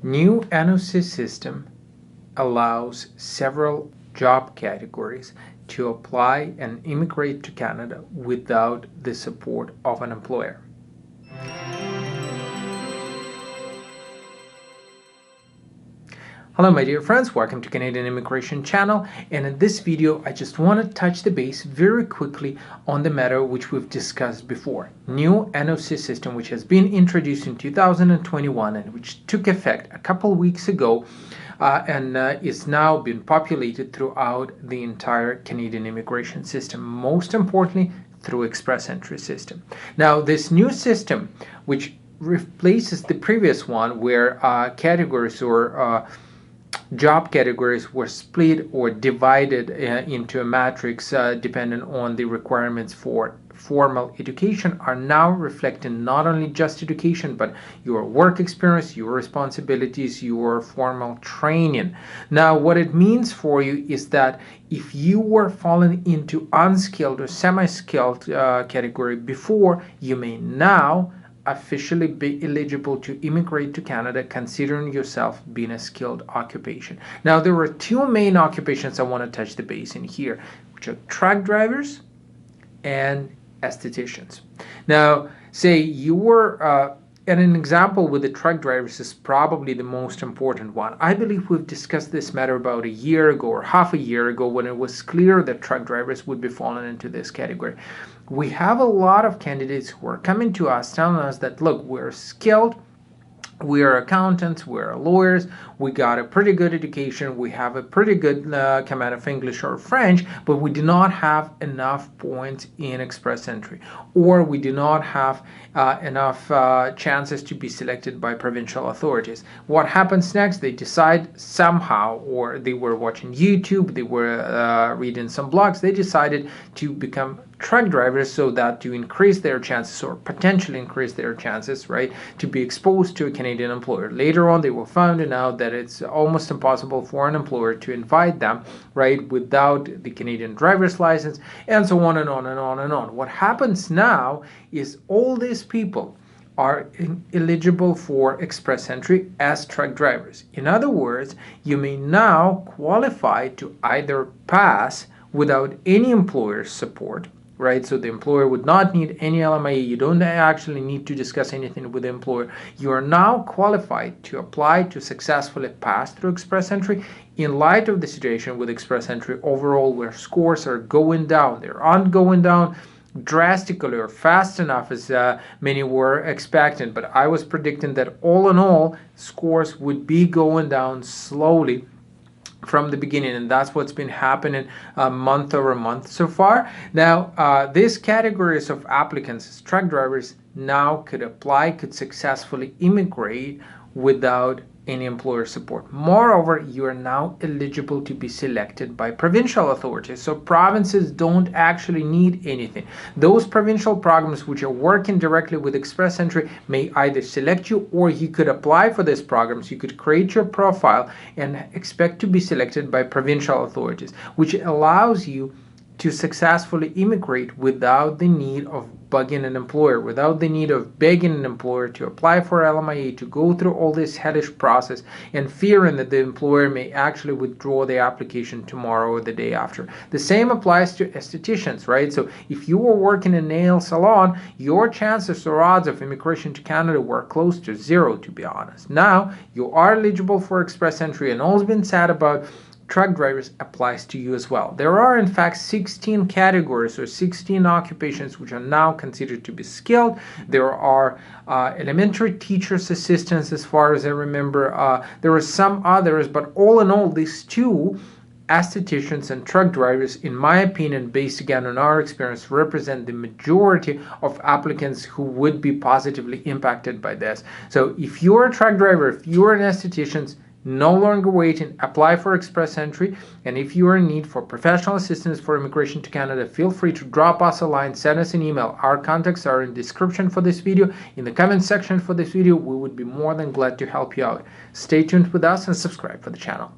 New NOC system allows several job categories to apply and immigrate to Canada without the support of an employer. Hello my dear friends, welcome to Canadian Immigration Channel, and in this video I just want to touch the base very quickly on the matter which we've discussed before. New NOC system which has been introduced in 2021 and which took effect a couple weeks ago and is now being populated throughout the entire Canadian immigration system, most importantly through express entry system. Now this new system, which replaces the previous one where categories or job categories were split or divided into a matrix depending on the requirements for formal education, are now reflecting not only just education but your work experience, your responsibilities, your formal training. Now what it means for you is that if you were falling into unskilled or semi-skilled category before, you may now officially be eligible to immigrate to Canada, considering yourself being a skilled occupation. Now there are two main occupations I want to touch the base in here, which are truck drivers and estheticians. Now say you were and an example with the truck drivers is probably the most important one. I believe we've discussed this matter about a year ago or half a year ago when it was clear that truck drivers would be falling into this category. We have a lot of candidates who are coming to us telling us that, look, we're skilled, we're accountants, we're lawyers, we got a pretty good education, we have a pretty good command of English or French, but we do not have enough points in express entry, or we do not have enough chances to be selected by provincial authorities. What happens next? They decide somehow, or they were watching YouTube, they were reading some blogs, they decided to become truck drivers so that to increase their chances or potentially increase their chances, right, to be exposed to a Canadian employer. Later on, they were finding out that it's almost impossible for an employer to invite them, right, without the Canadian driver's license, and so on and on and on and on. What happens now is all these people are eligible for express entry as truck drivers. In other words, you may now qualify to either pass without any employer's support, right? So the employer would not need any LMIA. You don't actually need to discuss anything with the employer. You are now qualified to apply to successfully pass through express entry in light of the situation with express entry overall where scores are going down. They aren't going down drastically or fast enough as many were expecting, but I was predicting that all in all, scores would be going down slowly from the beginning, and that's what's been happening month over month so far. Now these categories of applicants as truck drivers now could apply, could successfully immigrate without any employer support. Moreover, you are now eligible to be selected by provincial authorities, so provinces don't actually need anything. Those provincial programs which are working directly with express entry may either select you, or you could apply for these programs. You could create your profile and expect to be selected by provincial authorities, which allows you to successfully immigrate without the need of bugging an employer, without the need of begging an employer to apply for LMIA, to go through all this hellish process and fearing that the employer may actually withdraw the application tomorrow or the day after. The same applies to estheticians, right? So if you were working in a nail salon, your chances or odds of immigration to Canada were close to zero, to be honest. Now you are eligible for express entry, and all's been said about truck drivers applies to you as well. There are in fact 16 categories or 16 occupations which are now considered to be skilled. There are elementary teachers, assistants, as far as I remember. There are some others, but all in all, these two, estheticians and truck drivers, in my opinion, based again on our experience, represent the majority of applicants who would be positively impacted by this. So if you're a truck driver, if you're an esthetician, no longer waiting, apply for express entry. And if you are in need for professional assistance for immigration to Canada, feel free to drop us a line, send us an email. Our contacts are in the description for this video, in the comment section for this video. We would be more than glad to help you out. Stay tuned with us and subscribe for the channel.